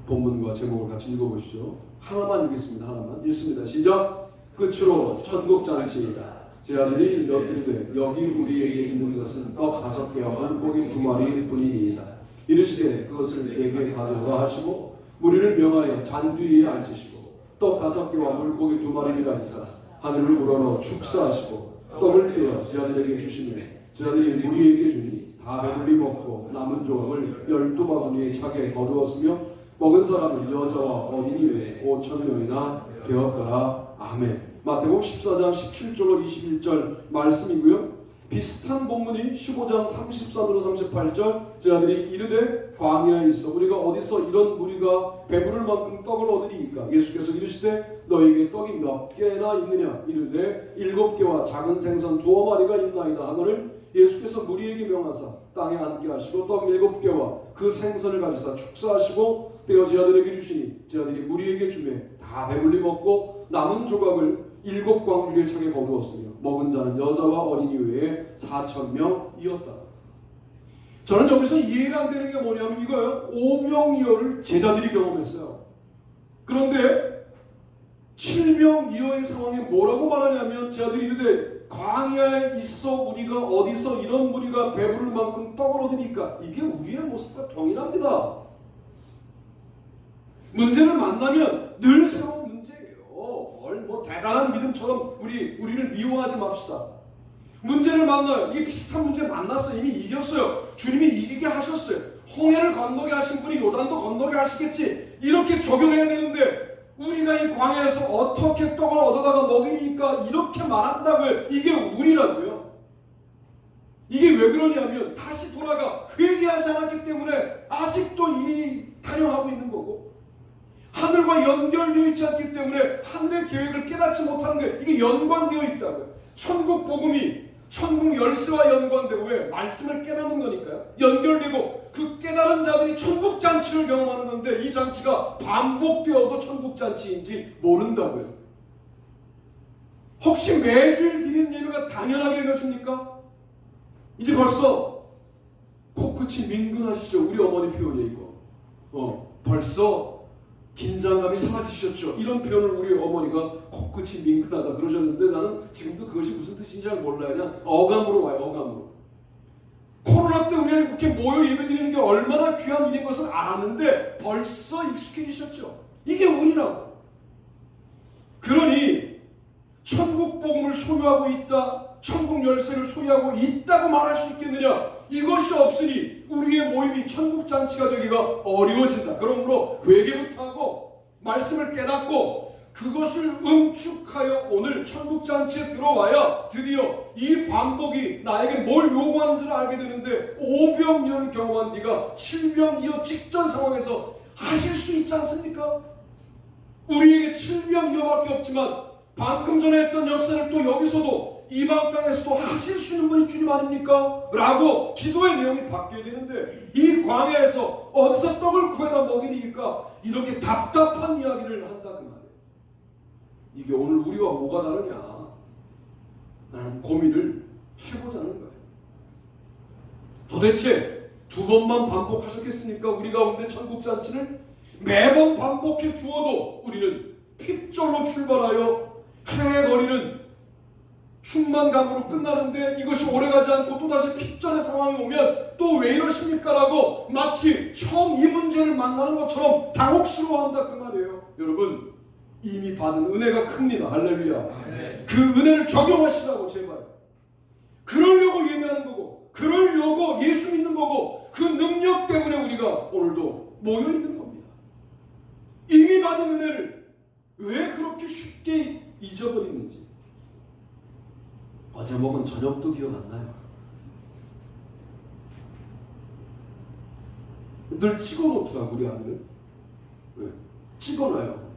본문과 제목을 같이 읽어보시죠. 하나만 읽겠습니다. 하나만 읽습니다. 시작. 끝으로 천국 잔치이다. 제 아들이 이르되 여기 우리에게 있는 것은 떡 5개와 물고기 2마리일 뿐이니이다. 이르시되 그것을 내게 가져오라 하시고 무리를 명하여 잔 뒤에 앉히시고 떡 5개와 물고기 2마리를 가지사 하늘을 우러러 축사하시고 떡을 떼어 제 아들에게 주시매 제 아들이 무리에게 주니 다 배불리 먹고 남은 조각을 12바구니에 차게 거두었으며 먹은 사람은 여자와 어린이 외에 5,000명이나 되었더라. 아멘. 마태복음 14장 17절로 21절 말씀이고요. 비슷한 본문이 15장 33절로 38절 제 아들이 이르되 광야에 있어 우리가 어디서 이런 무리가 배부를 만큼 떡을 얻으리이까. 예수께서 이르시되 너에게 떡이 몇 개나 있느냐. 이르되 7개와 작은 생선 2마리가 있나이다 하거늘 예수께서 무리에게 명하사 땅에 앉게 하시고 떡 7개와 그 생선을 가지사 축사하시고 떼어 제 아들에게 주시니 제 아들이 무리에게 주매 다 배불리 먹고 남은 조각을 7광주리에 차게 거두었으며 먹은 자는 여자와 어린이 외에 4,000명이었다. 저는 여기서 이해가 안 되는 게 뭐냐면 이거예요. 오병이어를 제자들이 경험했어요. 그런데 7병이어의 상황에 뭐라고 말하냐면 제자들이 이르되 광야에 있어 우리가 어디서 이런 무리가 배부를 만큼 떡을 얻으니까. 이게 우리의 모습과 동일합니다. 문제를 만나면 늘 새로운 문제예요. 뭐 대단한 믿음처럼 우리를 미워하지 맙시다. 문제를 만나요. 이게 비슷한 문제 만났어요. 이미 이겼어요. 주님이 이기게 하셨어요. 홍해를 건너게 하신 분이 요단도 건너게 하시겠지. 이렇게 적용해야 되는데 우리가 이 광야에서 어떻게 떡을 얻어다가 먹이니까 이렇게 말한다고요. 이게 우리라고요. 이게 왜 그러냐면 다시 돌아가 회개하지 않았기 때문에 아직도 타령하고 있는 거고 하늘과 연결되어 있지 않기 때문에 하늘의 계획을 깨닫지 못하는 거예요. 이게 연관되어 있다고요. 천국 복음이 천국 열쇠와 연관되고 왜? 말씀을 깨닫는 거니까요. 연결되고 그 깨달은 자들이 천국 잔치를 경험하는 건데 이 잔치가 반복되어도 천국 잔치인지 모른다고요. 혹시 매주일 드리는 예배가 당연하게 여겨집니까? 이제 벌써 코끝이 민근하시죠. 우리 어머니 표현이 이거. 벌써 긴장감이 사라지셨죠. 이런 표현을 우리 어머니가 코끝이 민근하다 그러셨는데 나는 지금도 그것이 무슨 뜻인지 잘 몰라요. 그냥 어감으로 와요. 어감으로. 코로나 때 우리가 이렇게 모여 예배드리는 게 얼마나 귀한 일인 것을 알았는데 벌써 익숙해지셨죠. 이게 우리라고. 그러니 천국 복음을 소유하고 있다, 천국 열쇠를 소유하고 있다고 말할 수 있겠느냐. 이것이 없으니 우리의 모임이 천국 잔치가 되기가 어려워진다. 그러므로 회개부터 하고 말씀을 깨닫고 그것을 응축하여 오늘 천국 잔치에 들어와야 드디어 이 반복이 나에게 뭘 요구하는지를 알게 되는데 오병이어를 경험한 네가 7병이어 직전 상황에서 하실 수 있지 않습니까? 우리에게 7병이어밖에 없지만 방금 전에 했던 역사를 또 여기서도 이방 땅에서도 하실 수 있는 분이 주님 아닙니까? 라고 기도의 내용이 바뀌어야 되는데 이 광야에서 어디서 떡을 구해다 먹이니까 이렇게 답답한 이야기를 한다 그 말이에요. 이게 오늘 우리와 뭐가 다르냐 라는 고민을 해보자는 거예요. 도대체 2번만 반복하셨겠습니까? 우리 가운데 천국잔치를 매번 반복해 주어도 우리는 핍절로 출발하여 해거리는 충만감으로 끝나는데 이것이 오래가지 않고 또다시 핍전의 상황이 오면 또 왜 이러십니까? 라고 마치 처음 이 문제를 만나는 것처럼 당혹스러워한다 그 말이에요. 여러분 이미 받은 은혜가 큽니다. 할렐루야. 그 은혜를 적용하시라고 제발. 그러려고 예배하는 거고 그러려고 예수 믿는 거고 그 능력 때문에 우리가 오늘도 모여있는 겁니다. 이미 받은 은혜를 왜 그렇게 쉽게 잊어버리는지. 어제 먹은 저녁도 기억 안 나요. 늘 찍어놓더라고 우리 아들은. 왜? 찍어놔요.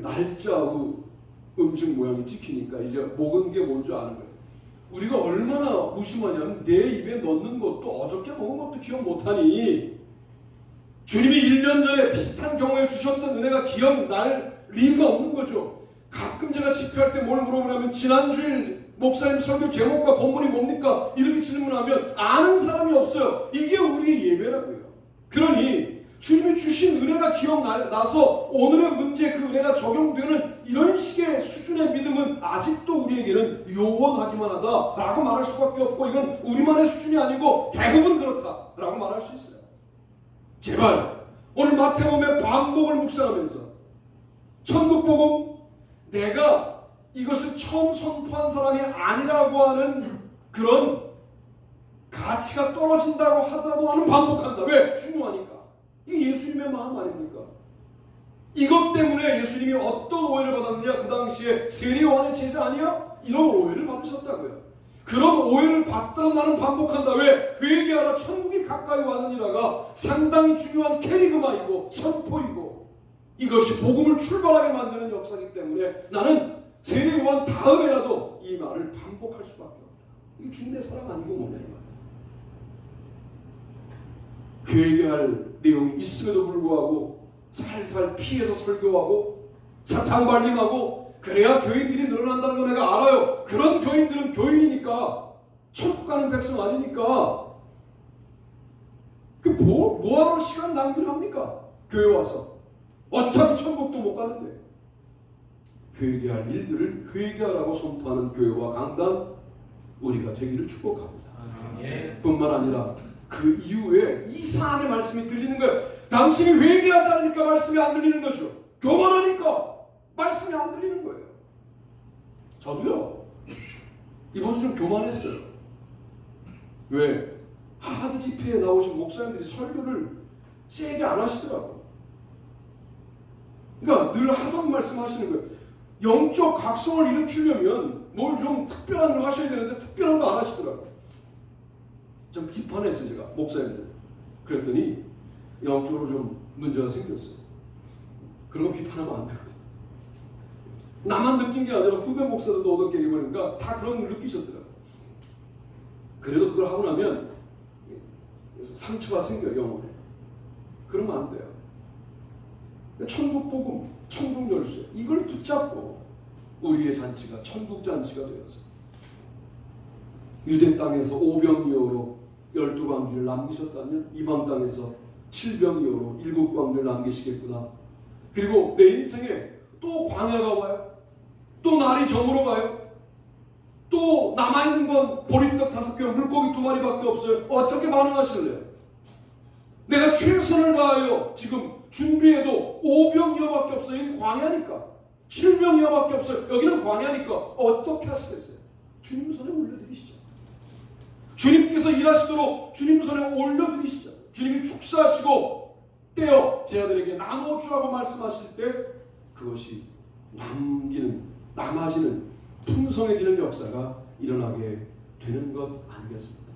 날짜하고 음식 모양이 찍히니까 이제 먹은 게 뭔 줄 아는 거예요. 우리가 얼마나 무심하냐면 내 입에 넣는 것도 어저께 먹은 것도 기억 못하니 주님이 1년 전에 비슷한 경우에 주셨던 은혜가 기억날 리가 없는 거죠. 가끔 제가 집회할 때 뭘 물어보냐면 지난주일 목사님 설교 제목과 본문이 뭡니까? 이렇게 질문하면 아는 사람이 없어요. 이게 우리의 예배라고요. 그러니 주님이 주신 은혜가 기억나서 오늘의 문제 그 은혜가 적용되는 이런 식의 수준의 믿음은 아직도 우리에게는 요원하기만 하다라고 말할 수밖에 없고, 이건 우리만의 수준이 아니고 대부분 그렇다라고 말할 수 있어요. 제발 오늘 마태복음의 반복을 묵상하면서 천국복음, 내가 이것을 처음 선포한 사람이 아니라고 하는 그런 가치가 떨어진다고 하더라도 나는 반복한다. 왜? 중요하니까. 이게 예수님의 마음 아닙니까? 이것 때문에 예수님이 어떤 오해를 받았느냐? 그 당시에 세례 요한의 제자 아니야? 이런 오해를 받으셨다고요. 그런 오해를 받더라도 나는 반복한다. 왜? 회개하라, 천국이 가까이 왔느니라가 상당히 중요한 캐리그마이고 선포이고, 이것이 복음을 출발하게 만드는 역사이기 때문에 나는 세례 요한 다음에라도 이 말을 반복할 수밖에 없다. 이게 주님의 사랑 아니고 뭐냐 이 말이야. 회개할 내용이 있음에도 불구하고 살살 피해서 설교하고 사탕 발림하고 그래야 교인들이 늘어난다는 거 내가 알아요. 그런 교인들은 교인이니까, 천국 가는 백성 아니니까. 뭐하러 시간 낭비를 합니까? 교회 와서 어차피 천국도 못 가는데. 회개할 일들을 회개하라고 선포하는 교회와 강단, 우리가 되기를 축복합니다. 뿐만 아니라 그 이후에 이상하게 말씀이 들리는 거예요. 당신이 회개하지 않으니까 말씀이 안 들리는 거죠. 교만하니까 말씀이 안 들리는 거예요. 저도요, 이번 주 좀 교만했어요. 왜? 하드 집회에 나오신 목사님들이 설교를 세게 안 하시더라고요. 그러니까 늘 하던 말씀 하시는 거예요. 영적 각성을 일으키려면 뭘 좀 특별한 걸 하셔야 되는데 특별한 거 안 하시더라고요. 좀 비판했어요, 제가 목사님들. 그랬더니 영적으로 좀 문제가 생겼어요. 그런 거 비판하면 안 되거든. 나만 느낀 게 아니라 후배 목사들도 어떻게 해보니까 다 그런 걸 느끼셨더라고요. 그래도 그걸 하고 나면 상처가 생겨요, 영혼에. 그러면 안 돼요. 천국 복음, 천국 열쇠, 이걸 붙잡고 우리의 잔치가 천국 잔치가 되어서 유대 땅에서 오병이어로 12광주를 남기셨다면 이방 땅에서 7병이어로 7광주를 남기시겠구나. 그리고 내 인생에 또 광야가 와요. 또 날이 저물어 가요. 또 남아있는 건 보리떡 5개, 물고기 2마리밖에 없어요. 어떻게 반응하실래요? 내가 최선을 다하여 지금 준비해도 5병이어밖에 없어요. 여기 광야니까. 7병이어밖에 없어요. 여기는 광야니까. 어떻게 하시겠어요? 주님 손에 올려드리시죠. 주님께서 일하시도록 주님 손에 올려드리시죠. 주님이 축사하시고 떼어 제 아들에게 나눠주라고 말씀하실 때 그것이 남아지는 풍성해지는 역사가 일어나게 되는 것 아니겠습니까?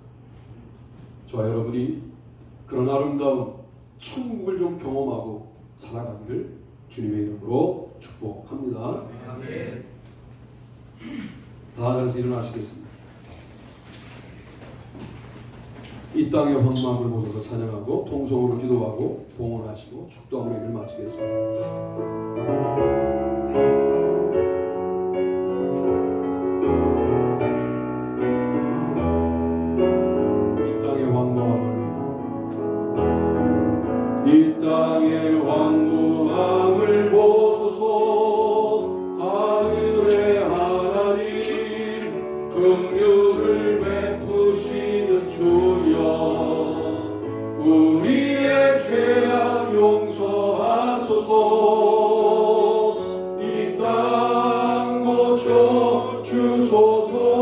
저와 여러분이 그런 아름다운 천국을 좀 경험하고 살아가기를 주님의 이름으로 축복합니다. 다 앉아서 일어나시겠습니다. 이 땅의 황망을 보셔서 찬양하고 통성으로 기도하고 봉헌하시고 축도함으로 예배를 마치겠습니다. 이 땅의 황무함을 보소서. 하늘의 하나님, 긍휼을 베푸시는 주여, 우리의 죄악 용서하소서. 이 땅 고쳐 주소서.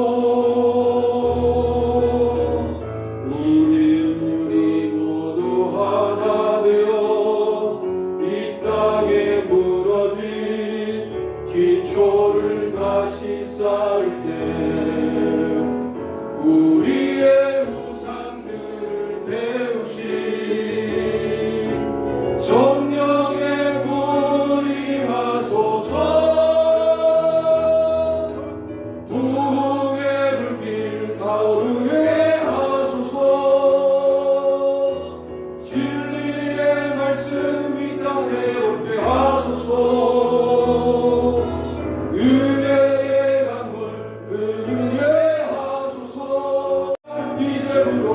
기초를 다시 쌓을 때 우리의 우상들을 태우신 성령의 불 임하소서. 부흥의 불길 타오르게 하소서. 진리의 말씀 이 땅에 새롭게 하소서. 은혜의 강물 흐르게 하소서. 이제부터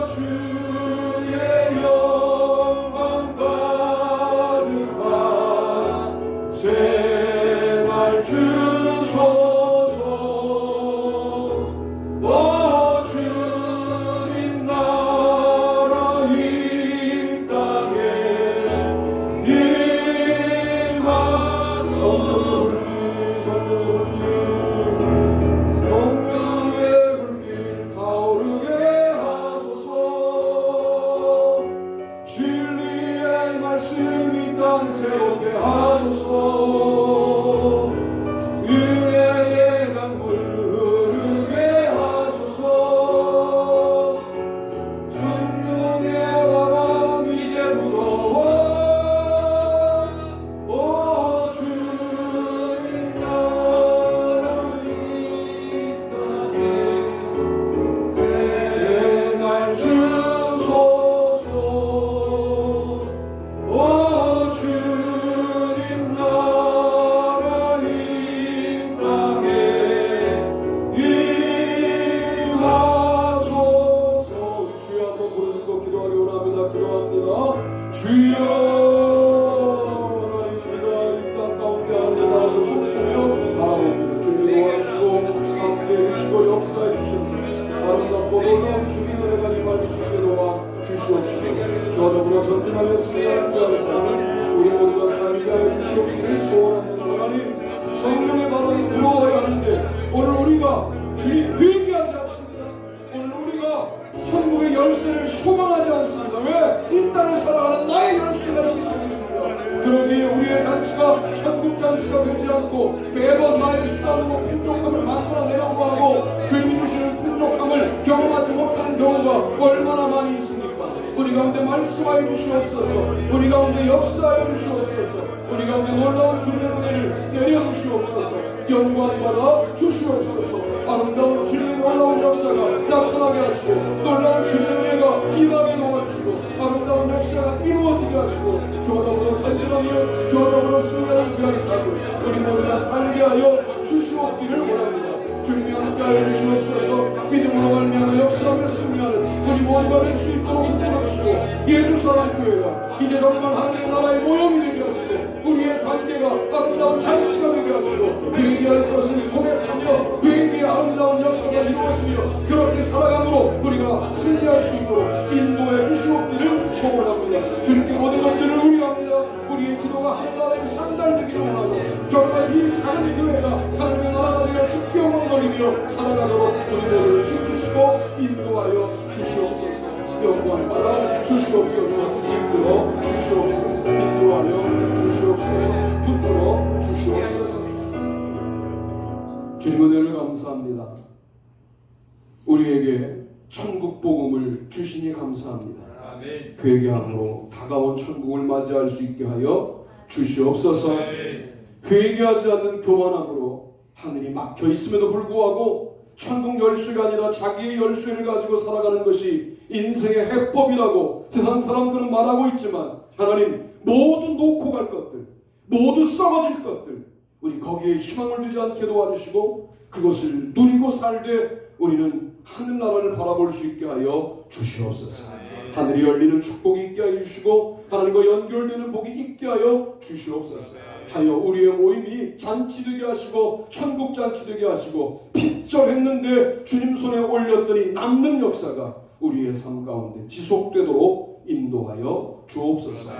주 주여 하나님 우리가 이 땅 가운데 하나님 나라를 꿈꾸며 바라봅니다. 주님 도와주시고 함께해 주시고 역사해 주셔서 아름답고 놀라운 주님의 은혜가 임할 수 있게 도와 주시옵시고 저와 더불어 전진하였으며 함께하는 삶을 우리 모두가 살게 하여 주시옵기를 소원합니다. 하나님 성령의 바람이 불어와야 하는데 오늘 우리가 주님 회개하지 않습니다. 오늘 우리가 천국의 열쇠를 소망하지 않습니다. 왜? 이 땅을 살아가는 나의 열쇠가 있기 때문입니다. 그러기에 우리의 잔치가 천국 잔치가 되지 않고 매번 나의 수단으로 풍족함을 만들어내려고 하고 주님이 주시는 풍족함을 경험하지 못하는 경우가 얼마나 많이 있습니까? 우리 가운데 말씀하여 주시옵소서. 우리 가운데 역사하여 주시옵소서. 우리 가운데 놀라운 주님의 은혜를 내려주시옵소서. 영광 받아 주시옵소서. 아름다운 주님의 놀라운 역사가 나타나게 하시고 놀라운 주님의 은혜가 임하게 도와주시고 아름다운 역사가 이루어지게 하시고 주와 더불어 전진하며 주와 더불어 승리하는 귀한 삶을 우리 모두가 살게 하여 주시옵기를 원합니다. 주님이 함께하여 주시옵소서. 믿음으로 말미암아 역사하며 승리하는 우리 모두가 될 수 있도록 이끌어주시고 예수 사랑 교회가 이제 정말 하나님의 나라의 모형이 되게 하시고 우리의 관계가 아름다운 잔치가 되게 하시고 회개할 것을 고백하며 회개의 아름다운 역사가 이루어지며 그렇게 살아감으로 우리가 승리할 수 있도록 인도해 주시옵기를 소원합니다. 주님께 모든 것들을 우려합니다. 우리의 기도가 하늘나라에 상달되기를 원하고 정말 이 작은 교회가 하나님의 나라가 되어 주께 영광돌리며 살아가도록 우리 모두를 지키시고 인도하여 주시옵소서. 영광 받아 주시옵소서. 이끌어 주시옵소서. 인도하여 주시옵소서. 붙들어 주시옵소서. 주님 은혜를 감사합니다. 우리에게 천국 복음을 주시니 감사합니다. 아멘. 회개함으로 다가온 천국을 맞이할 수 있게 하여 주시옵소서. 회개하지 않는 교만함으로 하늘이 막혀 있음에도 불구하고 천국 열쇠가 아니라 자기의 열쇠를 가지고 살아가는 것이 인생의 해법이라고 세상 사람들은 말하고 있지만 하나님 모두 놓고 갈 것들, 모두 썩어질 것들, 우리 거기에 희망을 두지 않게 도와주시고 그것을 누리고 살되 우리는 하늘나라를 바라볼 수 있게 하여 주시옵소서. 하늘이 열리는 축복이 있게 하여 주시고 하나님과 연결되는 복이 있게 하여 주시옵소서. 하여 우리의 모임이 잔치되게 하시고 천국 잔치되게 하시고 핍절했는데 주님 손에 올렸더니 남는 역사가 우리의 삶 가운데 지속되도록 인도하여 주옵소서.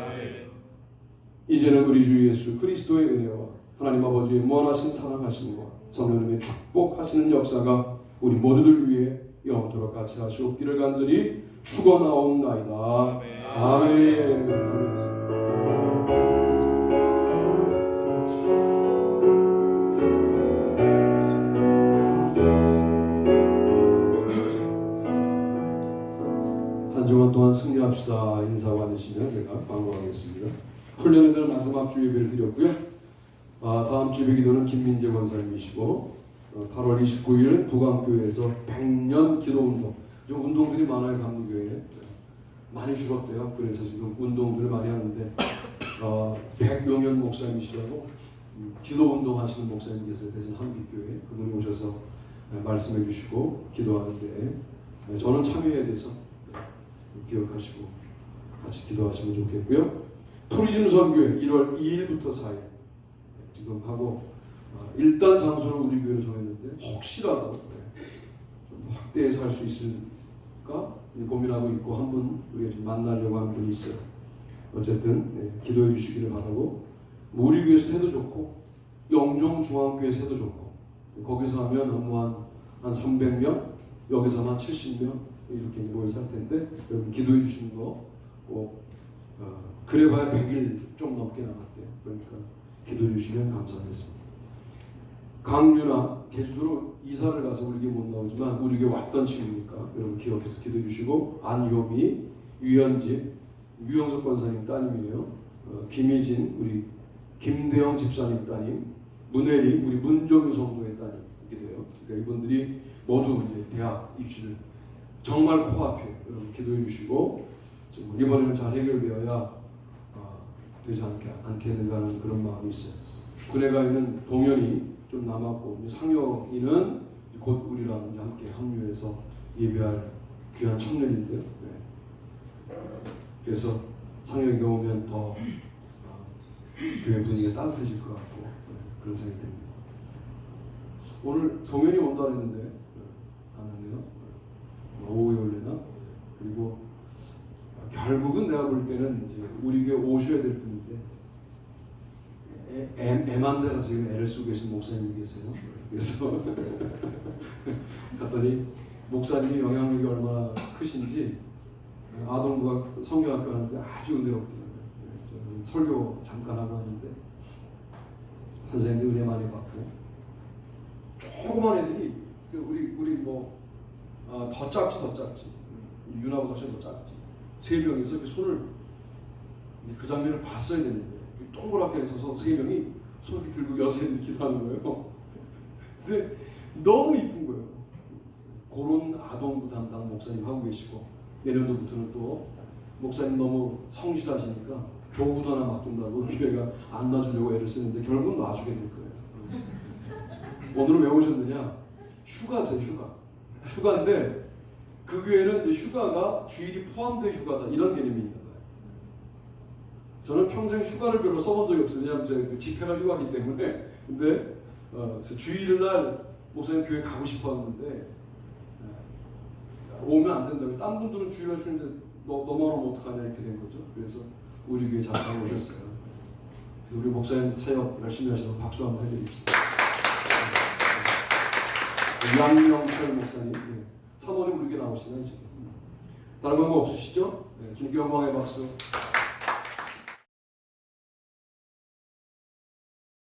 이제는 우리 주 예수 그리스도의 은혜와 하나님 아버지의 무한하신 사랑하심과 성령님의 축복하시는 역사가 우리 모두들 위해 영원토록 같이 하시옵기를 간절히 축원하옵나이다. 아멘. 한 주간 동안 승리합시다 인사 받으시면 제가 광고하겠습니다. 훈련회들 마지막 주 예배를 드렸고요. 다음 주 예배 기도는 김민재 권사님이시고 8월 29일은 부강교회에서 100년 기도운동. 좀 운동들이 많아요. 감리교회에 많이 줄었대요. 그래서 지금 운동들을 많이 하는데 백용현 목사님이시라고 기도운동 하시는 목사님 계세요. 대전 한빛교회 그분이 오셔서 말씀해 주시고 기도하는데 저는 참여해야 돼서 기억하시고 같이 기도하시면 좋겠고요. 투리즘 선교회 1월 2일부터 4일 지금 하고 일단 장소를 우리 교회로 정했는데 혹시라도 좀 확대해서 할 수 있을까 고민하고 있고 한 분 우리가 좀 만나려고 하는 분이 있어요. 어쨌든 기도해 주시기를 바라고 우리 교회에서 해도 좋고 영종 중앙교회에서 해도 좋고 거기서 하면 한 300명 여기서 한 70명 이렇게 모여서 할 텐데 여러분 기도해 주시는 거 꼭 그래봐야 100일 좀 넘게 남았대요. 그러니까 기도해 주시면 감사하겠습니다. 강유나 제주도로 이사를 가서 우리 교회 못 나오지만 우리 교회 왔던 친구니까 여러분 기억해서 기도해 주시고 안효미, 유현지, 유영석 권사님 따님이에요. 김희진, 우리 김대영 집사님 따님, 문혜리, 우리 문정유 성도의 따님 이렇게 돼요. 그러니까 이분들이 모두 이제 대학 입시를 정말 코앞에 여러분 기도해 주시고 이번에는 잘 해결되어야 되지 않겠는가 하는 그런 마음이 있어요. 군에 가 있는 동현이 좀 남았고 상혁이는 곧 우리랑 이제 함께 합류해서 예배할 귀한 청년인데요. 그래서 상혁이가 오면 더 교회 분위기가 따뜻해질 것 같고 그런 생각이 듭니다. 오늘 동현이 온다 그랬는데 안 왔네요. 오후에 올래나? 그리고 결국은 내가 볼 때는 이제 우리 교회 오셔야 될 분인데 애만 데서 지금 애를 쓰고 계신 목사님이 계세요. 그래서 갔더니 목사님이 영향력이 얼마나 크신지 아동부가 성경학교 하는데 아주 은혜롭더라고요. 그래서 설교 잠깐 하고 왔는데 선생님도 은혜 많이 받고 조그만 애들이 우리 더 작지 윤하고 더 작지 세 명이서 이렇게 손을 그 장면을 봤어야 되는데 동그랗게 서서 세 명이 손을 들고 여세를 기도하는 거예요. 근데 너무 이쁜 거예요. 그런 아동부 담당 목사님 하고 계시고 내년도부터는 또 목사님 너무 성실하시니까 교부도 하나 맡긴다고 교회가 안 놔주려고 애를 쓰는데 결국은 놔주게 될 거예요. 오늘은 왜 오셨느냐? 휴가세요. 휴가인데 그 교회는 이제 휴가가 주일이 포함된 휴가다 이런 개념입니다. 저는 평생 휴가를 별로 써본 적이 없어요. 왜냐하면 제 집회가 휴가이기 때문에. 근데 그래서 주일날 목사님 교회 가고 싶었는데 오면 안 된다고. 딴 분들은 주일날 쉬는데 넘어가면 어떡하냐 이렇게 된 거죠. 그래서 우리 교회 잠깐 오셨어요. 우리 목사님 사역 열심히 하셔서 박수 한번 해드립시다. 양명철 목사님, 사모님 우리 교회 나오시나요 지금? 다른 방법 없으시죠? 주님께 영광의 박수.